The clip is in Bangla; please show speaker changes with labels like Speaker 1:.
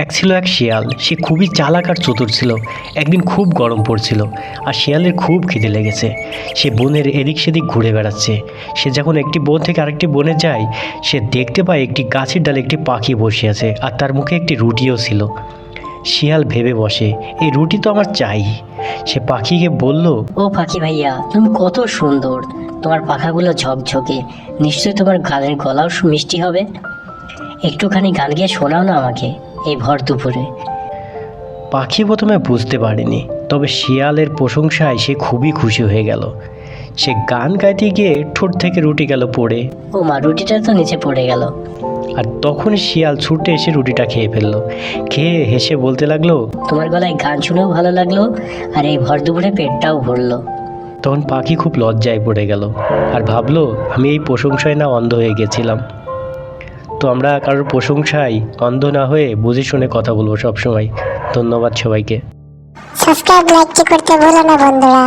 Speaker 1: এক শিয়াল। সে খুবই চালাক আর চতুর ছিল। একদিন খুব গরম পড়ছিল আর শিয়ালের খুব খিদে লেগেছে। সে বনের এদিক সেদিক ঘুরে বেড়াচ্ছে। সে যখন একটি বন থেকে আরেকটি বনে যায়, সে দেখতে পায় একটি গাছের ডালে একটি পাখি বসে আছে আর তার মুখে একটি রুটিও ছিল। শিয়াল ভেবে বসে, এই রুটি তো আমার চাই। সে পাখিকে বলল,
Speaker 2: ও পাখি ভাইয়া, তুমি কত সুন্দর, তোমার পাখাগুলো ঝকঝকে, নিশ্চয়ই তোমার গানের গলাও মিষ্টি হবে। একটুখানি গান গিয়ে শোনাও না আমাকে এই ভর দুপুরে।
Speaker 1: পাখি প্রথমে বুঝতে পারেনি, তবে শিয়ালের প্রশংসায় সে খুবই খুশি হয়ে গেল। সে গান গাইতে গিয়ে ঠোঁট থেকে রুটি গেল পড়ে।
Speaker 2: ও মা, রুটিটা তো নিচে পড়ে গেল।
Speaker 1: আর তখন শিয়াল ছুটে এসে রুটিটা খেয়ে ফেললো। খেয়ে হেসে বলতে লাগলো,
Speaker 2: তোমার গলায় গান শুনেও ভালো লাগলো, আর এই ভর দুপুরে পেটটাও ভরলো।
Speaker 1: তখন পাখি খুব লজ্জায় পড়ে গেল আর ভাবলো, আমি এই প্রশংসায় না অন্ধ হয়ে গেছিলাম। তো আমরা কারোর প্রশংসায় অন্ধ না হয়ে বুঝে শুনে কথা বলবো সবসময়। ধন্যবাদ সবাইকে।
Speaker 3: সাবস্ক্রাইব লাইক করতে ভুলো না বন্ধুরা।